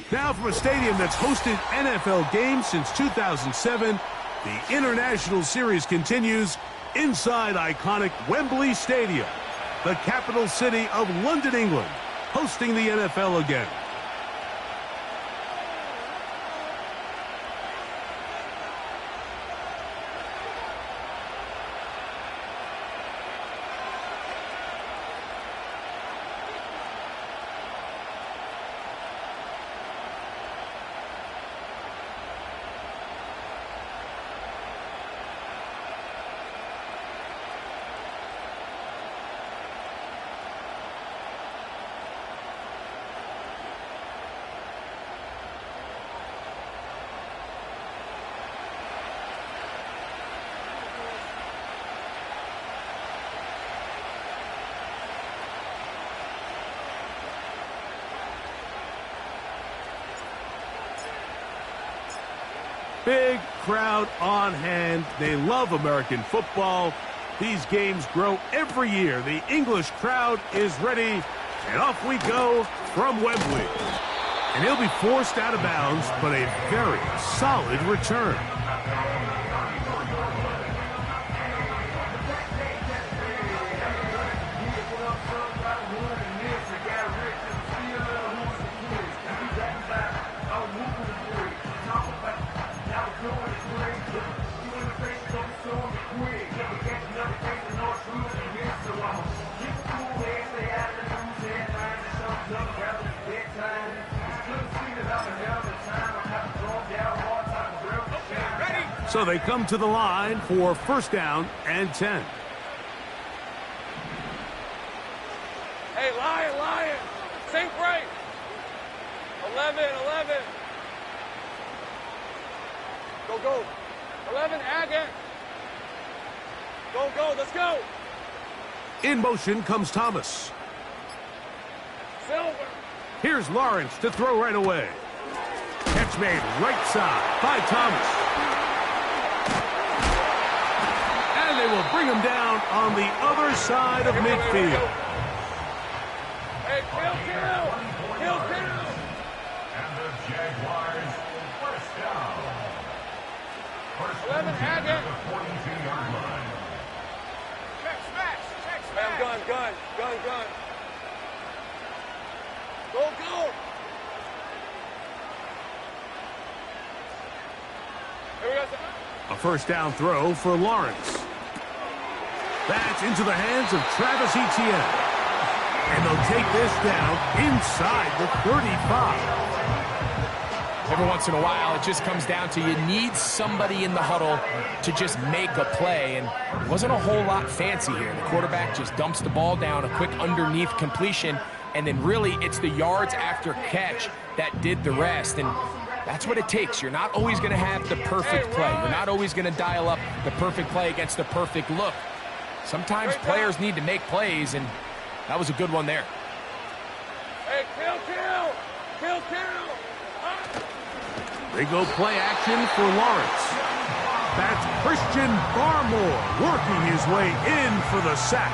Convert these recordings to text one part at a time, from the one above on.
Now from a stadium that's hosted NFL games since 2007, the International Series continues inside iconic Wembley Stadium, the capital city of London, England, hosting the NFL again. Big crowd on hand. They love American football. These games grow every year. The English crowd is ready, and off we go from Wembley. And he'll be forced out of bounds, but a very solid return. So they come to the line for first down and 10. Hey, Lion, sink right. 11. Go. 11, Agate. Go, let's go. In motion comes Thomas. Silver. Here's Lawrence to throw right away. Catch made right side by Thomas. And they will bring him down on the other side of midfield. Hey, kill. And the Jaguars first down. 11, Agate. 42-yard line. Check smash. Gun. Go. Here we go. A first down throw for Lawrence. That's into the hands of Travis Etienne. And they'll take this down inside the 35. Every once in a while, it just comes down to you need somebody in the huddle to just make a play, and it wasn't a whole lot fancy here. The quarterback just dumps the ball down, a quick underneath completion, and then really it's the yards after catch that did the rest, and that's what it takes. You're not always going to have the perfect play. You're not always going to dial up the perfect play against the perfect look. Sometimes players need to make plays, and that was a good one there. Hey, kill. They go play action for Lawrence. That's Christian Barmore working his way in for the sack.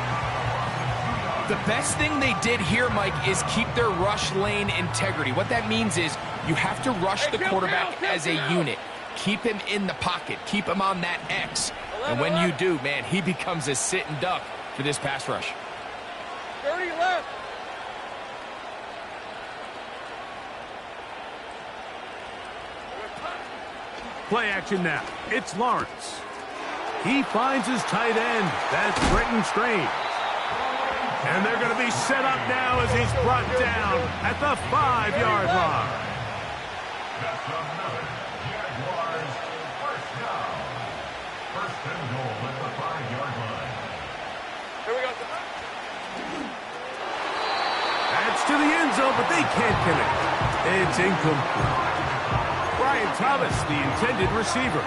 The best thing they did here, Mike, is keep their rush lane integrity. What that means is you have to rush the quarterback as a unit. Keep him in the pocket. Keep him on that X. And when you do, man, he becomes a sitting duck for this pass rush. 30 left. Play action now. It's Lawrence. He finds his tight end. That's Brenton Strange. And they're going to be set up now as he's brought down at the 5-yard line. That's another Jaguars first down. First and goal at the 5-yard line. Here we go. That's to the end zone, but they can't connect. It's incomplete. Brian Thomas, the intended receiver.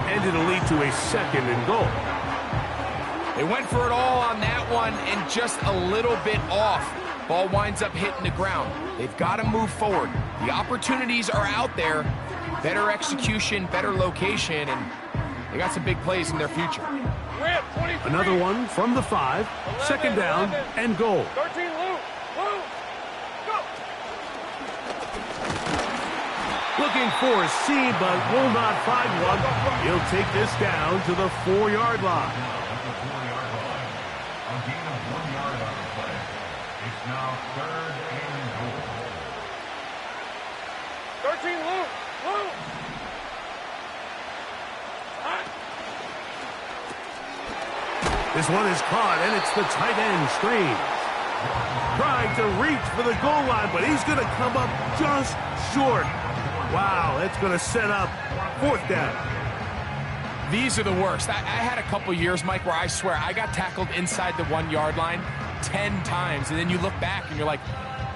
And it'll lead to a second and goal. They went for it all on that one and just a little bit off. Ball winds up hitting the ground. They've got to move forward. The opportunities are out there. Better execution, better location, and they got some big plays in their future. Another one from the 5. Second down and goal. 13, Lou. Go. Looking for a seam, but will not find one. He'll take this down to the 4-yard line. Now at the 4-yard line. A gain of 1 yard on the play. It's now 3rd and goal. 13, Luke. Luke. Hot. This one is caught, and it's the tight end, Strange. Trying to reach for the goal line, but he's going to come up just short. Wow, that's going to set up 4th down. These are the worst. I had a couple years, Mike, where I swear I got tackled inside the 1-yard line 10 times, and then you look back and you're like,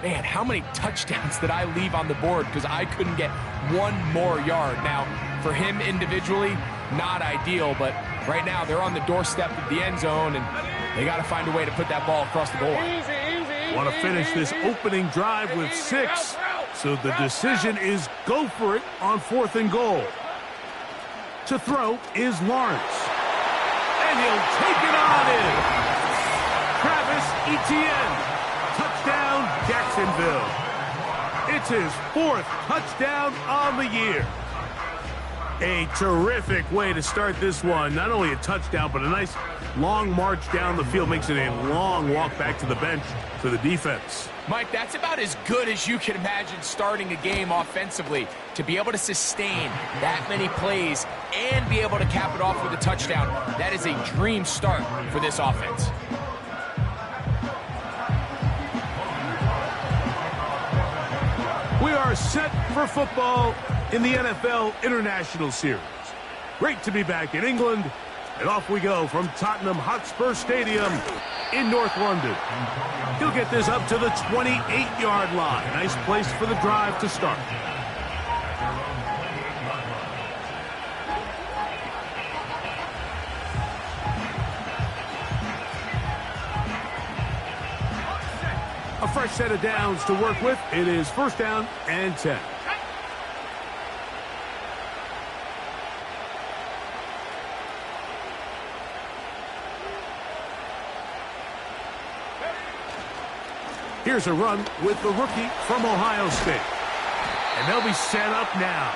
man, how many touchdowns did I leave on the board because I couldn't get one more yard? Now, for him individually, not ideal, but right now they're on the doorstep of the end zone, and they got to find a way to put that ball across the goal line. Want to finish this opening drive with 6, so the decision is go for it on 4th and goal. To throw is Lawrence, and he'll take it on in. Travis Etienne, touchdown Jacksonville. It's his 4th touchdown on the year. A terrific way to start this one. Not only a touchdown, but a nice long march down the field. Makes it a long walk back to the bench for the defense. Mike, that's about as good as you can imagine starting a game offensively. To be able to sustain that many plays and be able to cap it off with a touchdown, that is a dream start for this offense. We are set for football in the NFL International Series. Great to be back in England, and off we go from Tottenham Hotspur Stadium in North London. He'll get this up to the 28-yard line. Nice place for the drive to start. A fresh set of downs to work with. It is 1st down and 10. Here's a run with the rookie from Ohio State. And they'll be set up now.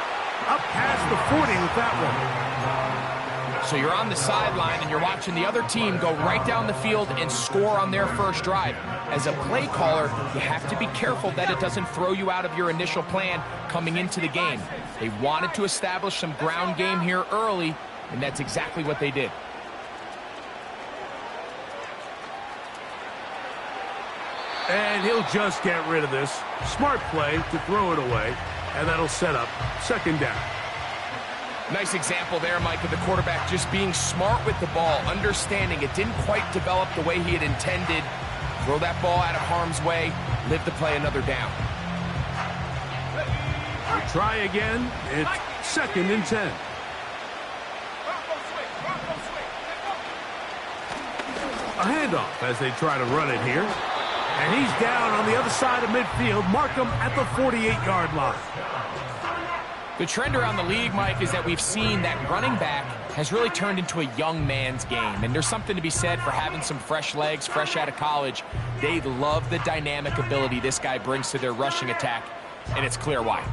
Up past the 40 with that one. So you're on the sideline and you're watching the other team go right down the field and score on their first drive. As a play caller, you have to be careful that it doesn't throw you out of your initial plan coming into the game. They wanted to establish some ground game here early, and that's exactly what they did. And he'll just get rid of this. Smart play to throw it away, and that'll set up 2nd down. Nice example there, Mike, of the quarterback just being smart with the ball, understanding it didn't quite develop the way he had intended. Throw that ball out of harm's way, live to play another down. Try again. It's 2nd and 10. A handoff as they try to run it here. And he's down on the other side of midfield. Mark him at the 48-yard line. The trend around the league, Mike, is that we've seen that running back has really turned into a young man's game. And there's something to be said for having some fresh legs, fresh out of college. They love the dynamic ability this guy brings to their rushing attack, and it's clear why.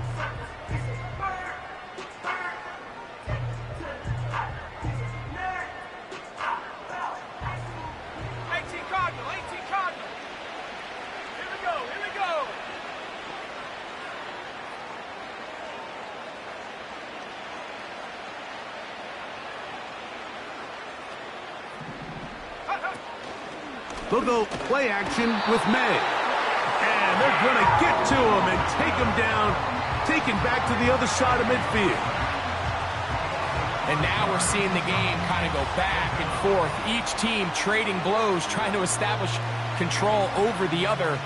They'll go play action with May. And they're going to get to him and take him down, taken back to the other side of midfield. And now we're seeing the game kind of go back and forth. Each team trading blows, trying to establish control over the other.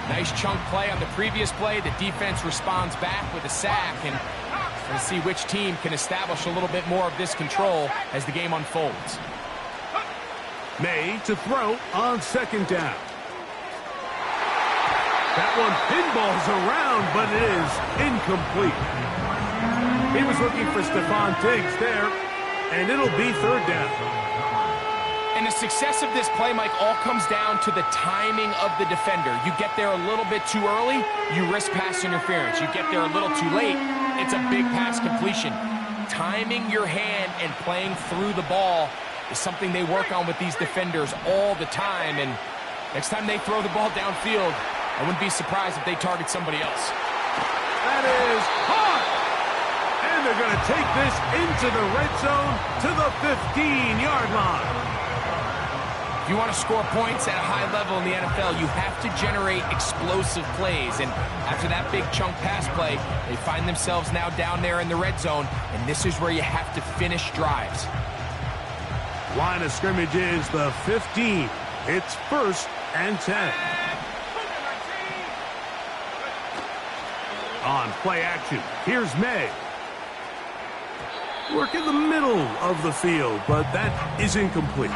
Nice chunk play on the previous play. The defense responds back with a sack. And we'll see which team can establish a little bit more of this control as the game unfolds. May to throw on 2nd down. That one pinballs around, but it is incomplete. He was looking for Stephon Diggs there, and it'll be 3rd down. And the success of this play, Mike, all comes down to the timing of the defender. You get there a little bit too early, you risk pass interference. You get there a little too late, it's a big pass completion. Timing your hand and playing through the ball is something they work on with these defenders all the time. And next time they throw the ball downfield, I wouldn't be surprised if they target somebody else. That is hot! And they're going to take this into the red zone to the 15-yard line. If you want to score points at a high level in the NFL, you have to generate explosive plays. And after that big chunk pass play, they find themselves now down there in the red zone, and this is where you have to finish drives. Line of scrimmage is the 15. It's 1st and 10. On play action, here's May. Work in the middle of the field, but that is incomplete.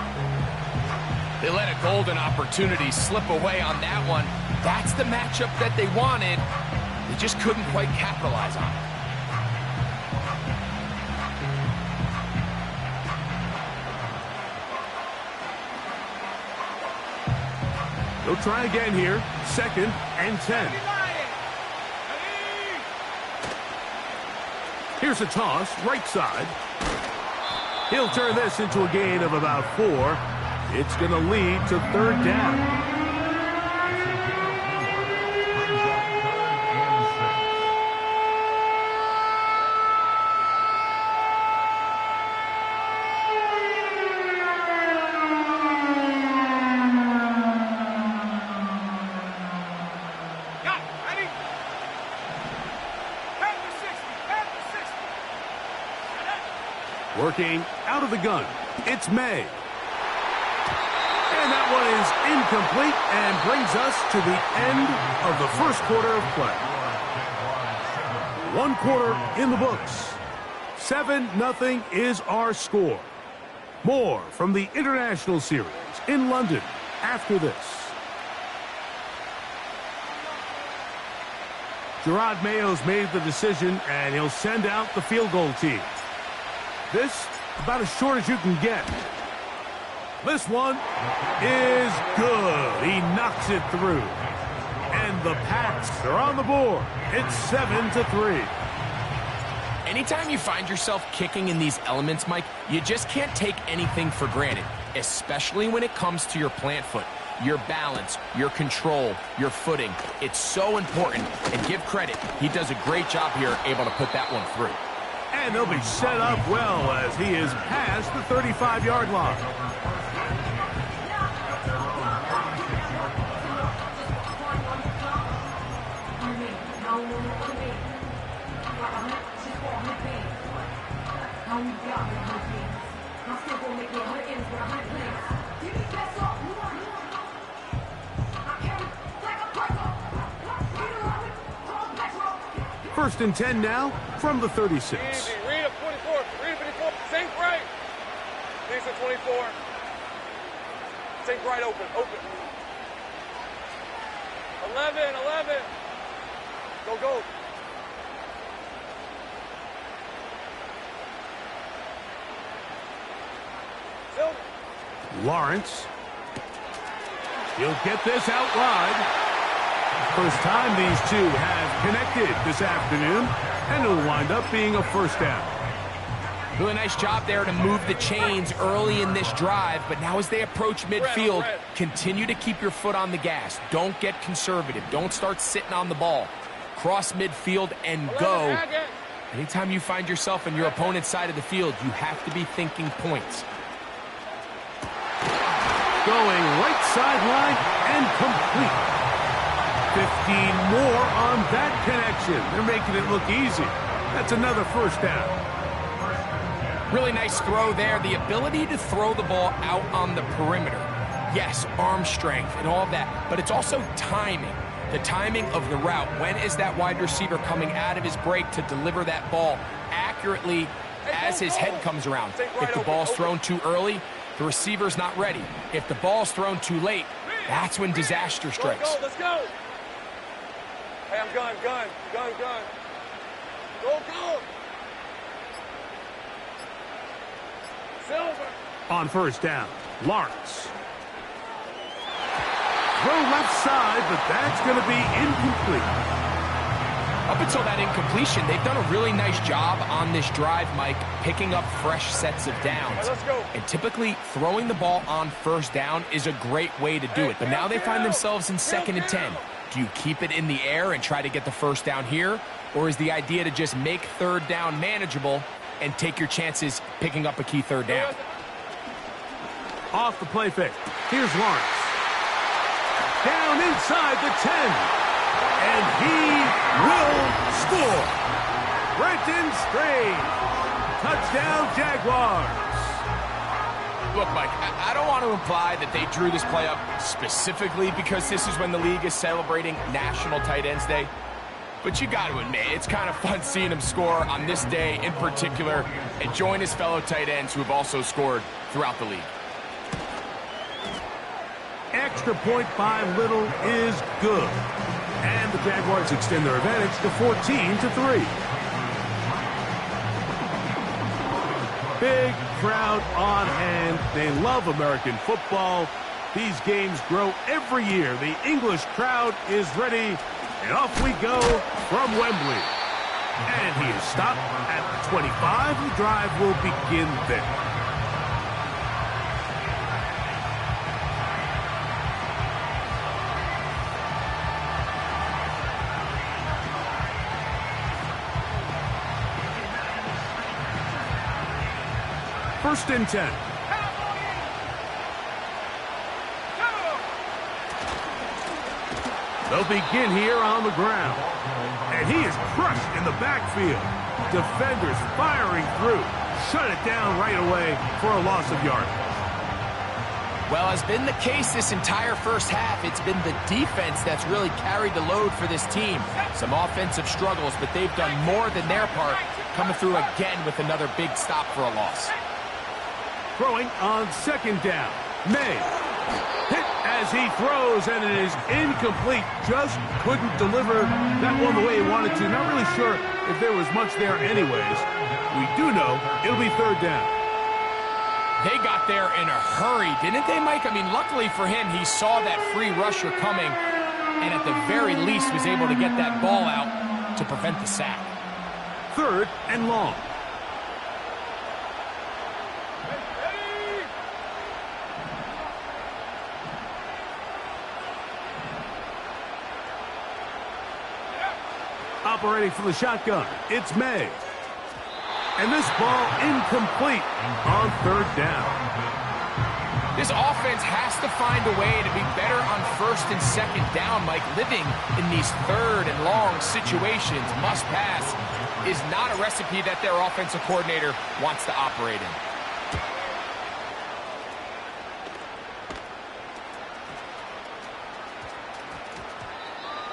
They let a golden opportunity slip away on that one. That's the matchup that they wanted. They just couldn't quite capitalize on it. They'll try again here. 2nd and 10. Here's a toss, right side. He'll turn this into a gain of about 4. It's going to lead to 3rd down. Working out of the gun, it's May. And that one is incomplete and brings us to the end of the first quarter of play. 1 quarter in the books. 7-0 is our score. More from the International Series in London after this. Jerod Mayo's made the decision, and he'll send out the field goal team. This, about as short as you can get. This one is good. He knocks it through. And the Pats are on the board. It's 7-3. Anytime you find yourself kicking in these elements, Mike, you just can't take anything for granted, especially when it comes to your plant foot, your balance, your control, your footing. It's so important, and give credit. He does a great job here, able to put that one through. And they'll be set up well as he is past the 35-yard line. First and 10 now from the 36. Easy. Read up 24. Read 54. Sink right. These are 24. Sink right open. Open. 11. 11. Go, go. Silver. Lawrence. He'll get this out wide. First time these two have connected this afternoon, and it'll wind up being a first down. Really nice job there to move the chains early in this drive, but now as they approach midfield, continue to keep your foot on the gas. Don't get conservative. Don't start sitting on the ball. Cross midfield and go. Anytime you find yourself on your opponent's side of the field, you have to be thinking points. Going right sideline and complete. 15 more on that connection. They're making it look easy. That's another first down. Really nice throw there. The ability to throw the ball out on the perimeter. Yes, arm strength and all that, but it's also timing. The timing of the route. When is that wide receiver coming out of his break to deliver that ball accurately as his head comes around? If the ball's thrown too early, the receiver's not ready. If the ball's thrown too late, that's when disaster strikes. Let's go. Hey, I'm gun. Go. On first down, Lawrence. Throw left side, but that's going to be incomplete. Up until that incompletion, they've done a really nice job on this drive, Mike, picking up fresh sets of downs. Right, let's go. And typically, throwing the ball on first down is a great way to do it. But now they find themselves in 2nd and 10. Do you keep it in the air and try to get the first down here? Or is the idea to just make 3rd down manageable and take your chances picking up a key 3rd down? Off the play fake. Here's Lawrence. Down inside the 10. And he will score. Brenton Strange. Touchdown, Jaguars. Look, Mike, I don't want to imply that they drew this play up specifically because this is when the league is celebrating National Tight Ends Day. But you got to admit, it's kind of fun seeing him score on this day in particular and join his fellow tight ends who have also scored throughout the league. Extra point by Little is good. And the Jaguars extend their advantage to 14-3. Big crowd on hand. They love American football. These games grow every year. The English crowd is ready. And off we go from Wembley. And he is stopped at the 25. The drive will begin there. First and 10. They'll begin here on the ground. And he is crushed in the backfield. Defenders firing through. Shut it down right away for a loss of yardage. Well, as been the case this entire first half, it's been the defense that's really carried the load for this team. Some offensive struggles, but they've done more than their part, coming through again with another big stop for a loss. Throwing on 2nd down. May. Hit as he throws, and it is incomplete. Just couldn't deliver that one the way he wanted to. Not really sure if there was much there anyways. We do know it'll be 3rd down. They got there in a hurry, didn't they, Mike? I mean, luckily for him, he saw that free rusher coming, and at the very least was able to get that ball out to prevent the sack. 3rd and long. Operating from the shotgun, it's May. And this ball incomplete on 3rd down. This offense has to find a way to be better on 1st and 2nd down, Mike. Living in these 3rd and long situations, must pass, is not a recipe that their offensive coordinator wants to operate in.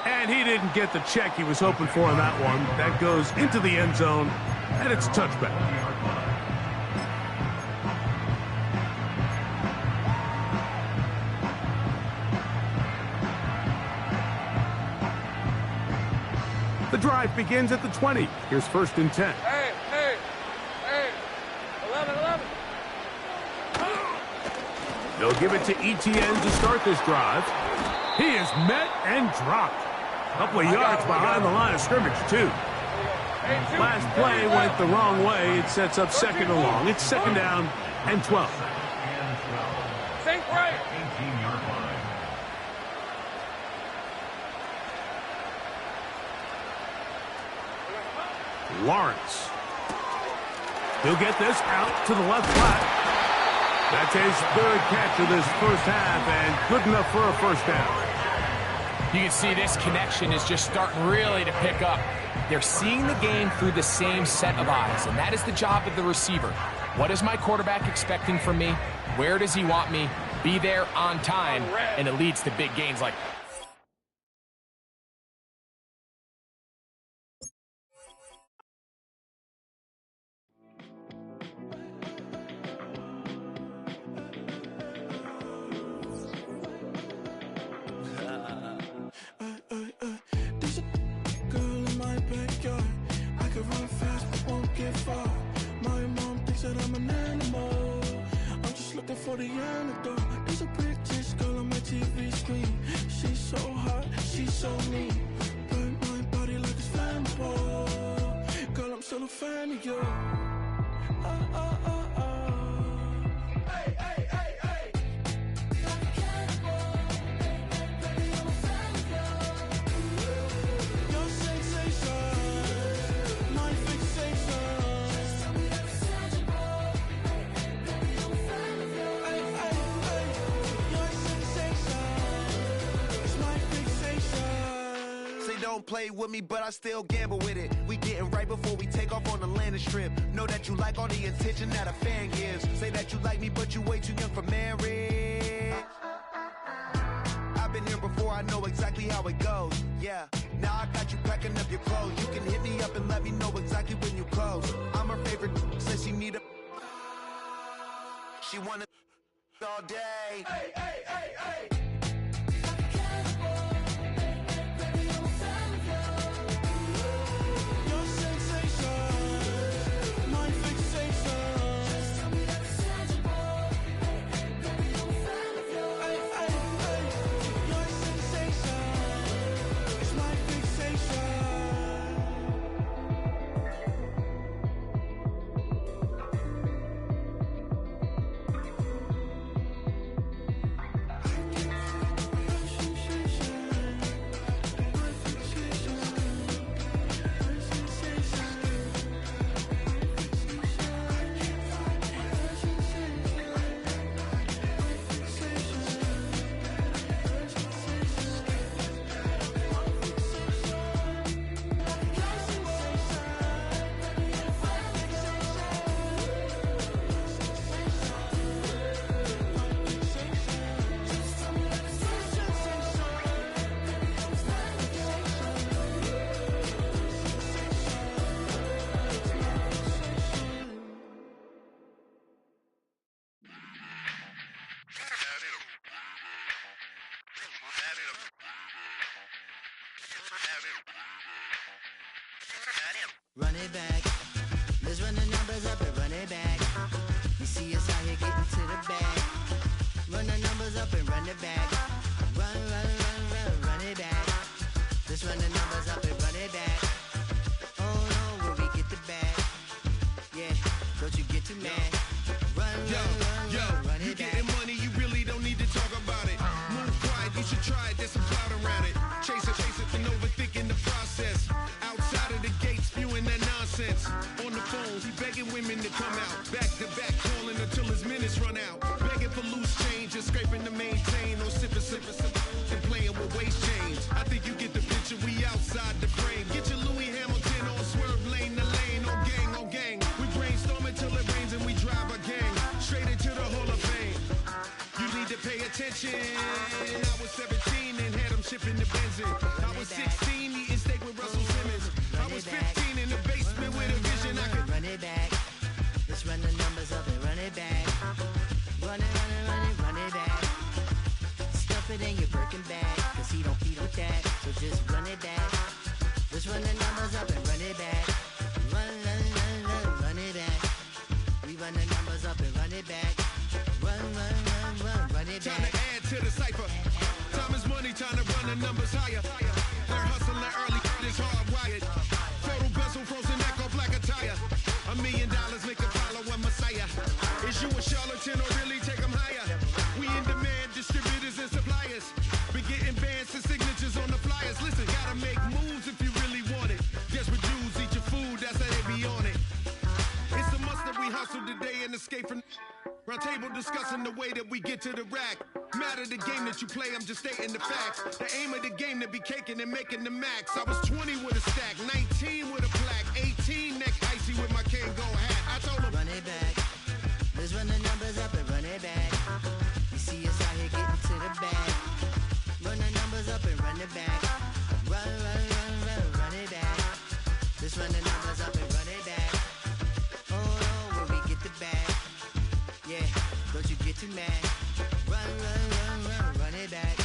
And he didn't get the check he was hoping for on that one. That goes into the end zone, and it's touchback. The drive begins at the 20. Here's 1st and 10. Hey. 11. They'll give it to Etienne to start this drive. He is met and dropped. A couple of yards behind the line of scrimmage, too. Last play went the wrong way. It sets up 2nd and long. It's 2nd down and 12. Think right. 18-yard line. Lawrence. He'll get this out to the left flat. That's his 3rd catch of this first half, and good enough for a 1st down. You can see this connection is just starting really to pick up. They're seeing the game through the same set of eyes, and that is the job of the receiver. What is my quarterback expecting from me? Where does he want me? Be there on time, and it leads to big gains like that. for the antidote. There's a prettiest girl on my TV screen. She's so hot, she's so mean. Burn my body like it's flammable. Girl, I'm still a fan of you. Hey, hey, hey, hey. Like a cannibal. Baby, I'm a fan of you. Your sensation, my fixation. Just tell me that it's tangible. Baby, I'm a fan of you. Hey, hey, hey. Your sensation is my fixation. Say don't play with me, but I still gamble with it. We getting right before we take off on the landing strip. Know that you like all the attention that a fan gives. Say that you like me, but you way too young for marriage. I've been here before, I know exactly how it goes. Yeah, now I got you packing up your clothes. You can hit me up and let me know exactly when you close. I'm her favorite, says she need a. She wanna all day. Hey, hey, hey, hey. Run it back. Let's run the numbers up and run it back. You see us out here getting to the bag. Run the numbers up and run it back. Run, run, run, run, run it back. Let's run the numbers up and run it back. Oh no, where we get the bag. Yeah, don't you get too mad. Run, run you it back. getting money, you really don't need to talk about it. Move quiet, you should try it, there's some clout around it. Chase it, and overthinking the process. Outside of the gate, spewing that nonsense. On the phone, he begging women to come out. Back to back, calling until his minutes run out. Begging for loose change, just scraping to maintain. Or sipping, and playing with waist chains. I think you get the picture, we outside the frame. Get your Louis Hamilton on swerve lane to lane. On gang, on gang. We brainstorm until it rains and we drive a gang. Straight into the Hall of Fame. You need to pay attention. I was 17 and had them shipping the benzine. I was 16 eating steak with Russell Simmons. I was 15 in the basement with a vision. I could run it back. Let's run the numbers up and run it back. Run it, run it, run it, run it back. Stuff it in your Birkin bag, cause he don't feed with that. So just run it back. Let's run the numbers up and run it back. Run, run, run, run, run it back. We run the numbers up and run it back. Run, run, run, run, run it back. Time to add to the cipher. Time is money, time to run the numbers higher. They're hustling early, it's hardwired. Photo bezel, frozen neck off like a tire. $1 million make a follow a messiah. Is you a charlatan or really take them higher? We in demand, distributors and suppliers. Been getting bands and signatures on the flyers. Listen, gotta make moves if you really want it. Desperate Jews eat your food, that's how they be on it. It's a must that we hustle today and escape from. Round table discussing the way that we get to the rack. Matter the game that you play, I'm just stating the facts. The aim of the game to be caking and making the max. I was 20 with a stack, 19 with a plaque, 18 neck icy with my Kango hat. I told him, run it back. Let's run the numbers up and run it back. You see us out here getting to the bag. Run the numbers up and run it back. Run, run, run, run, run it back. Let's run the numbers up and run it back. Oh no, where we get the bag. Yeah, don't you get too mad. Run, run, run, run, run it back.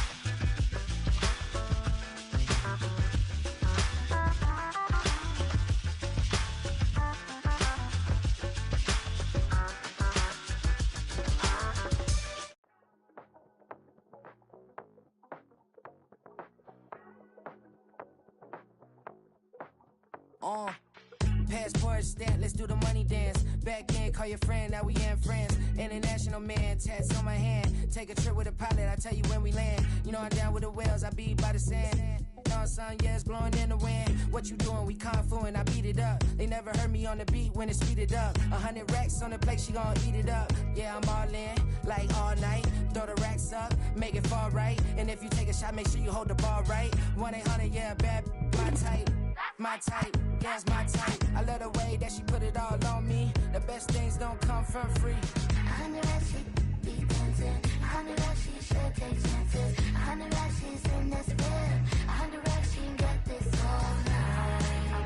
Passport stamp, let's do the money dance. Back in, call your friend, now we in France. International man, tats on my hand. Take a trip with a pilot, I tell you when we land. You know I'm down with the whales, I be by the sand. On sun, yeah, it's blowing in the wind. What you doing? We kung fu and I beat it up. They never heard me on the beat when it's speeded up. 100 racks on the plate, she gon' eat it up. Yeah, I'm all in, like all night. Throw the racks up, make it fall right. And if you take a shot, make sure you hold the ball right. 1-800, yeah, bad, my type. My type, yeah, it's my type. I love the way that she put it all on me. The best things don't come from free. 100 racks, she be dancing. 100 racks, she should take chances. 100 racks, she's in this bed. 100 racks, she can get this all night.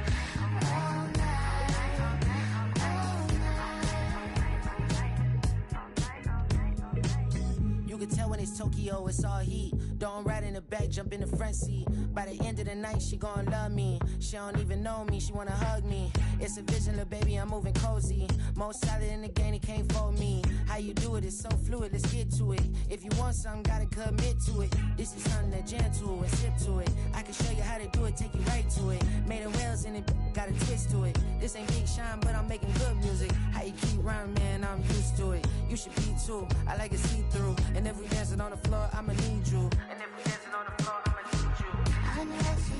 All night. All night. You can tell when it's Tokyo, it's all heat. Don't ride in the back, jump in the front seat. By the end of the night, she gon' love me. She don't even know me, she wanna hug me. It's a vision, little baby, I'm moving cozy. Most solid in the game, he can't fold me. How you do it, it's so fluid, let's get to it. If you want something, gotta commit to it. This is something that jam to and sip to it. I can show you how to do it, take you right to it. Made of whales in it, got a twist to it. This ain't Big Sean, but I'm making good music. How you keep rhyming, man, I'm used to it. You should be too, I like it see-through. And if we dancing on the floor, I'ma need you. And if we dancing on the floor, I'ma need you. 100 racks, she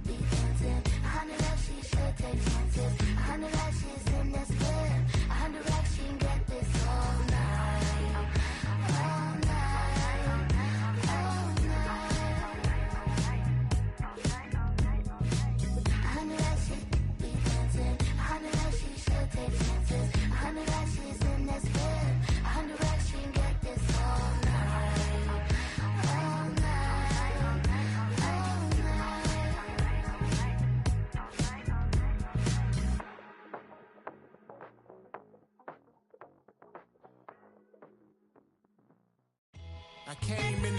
be dancing. 100 racks, she should take chances. 100 racks, she's in this bed. 100 racks, she can get this all night. All night. All night. 100 racks, she be dancing. 100 racks, she should take chances. 100 racks, she's in this bed. 100 racks, she can get this all night. All night. All I came in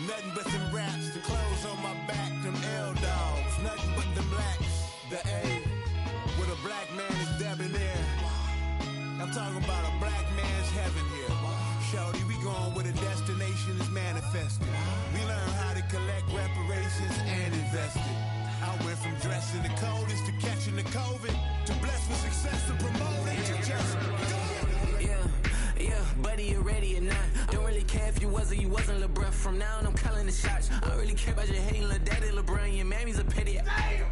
nothing but them raps, the clothes on my back, them L-dogs, nothing but them blacks. The A, with a black man is debonair. I'm talking about a black man's heaven here. Shorty, we going where the destination is manifested. We learn how to collect reparations and invest it. I went from dressing the coldest to catching the COVID, to blessed with success to promote it to just go. Yeah, buddy, you ready or not? Don't really care if you was or you wasn't LeBron. From now on, I'm calling the shots. I don't really care about your hating little daddy LeBron. Your mammy's a petty.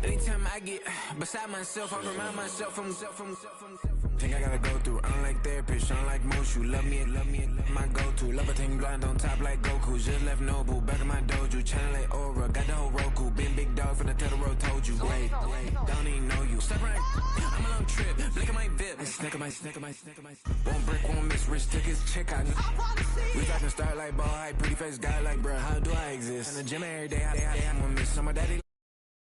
Anytime I get beside myself, I remind myself from thing I gotta go through. I don't like therapists, I don't like most. You love me, my go-to. Love a thing blind on top like Goku. Just left Noble, back in my dojo. Channel like Aura, got the whole Roku. Been big dog from the Tether Road, told you. Wait, don't even know you. Step right, I'm a long trip. Look at my VIP. Snicker my. One brick, one miss. Rich tickets, check out. We talking start like ball hype, pretty face guy like bruh. How do I exist? In the gym every day, I'm gonna miss some of daddy.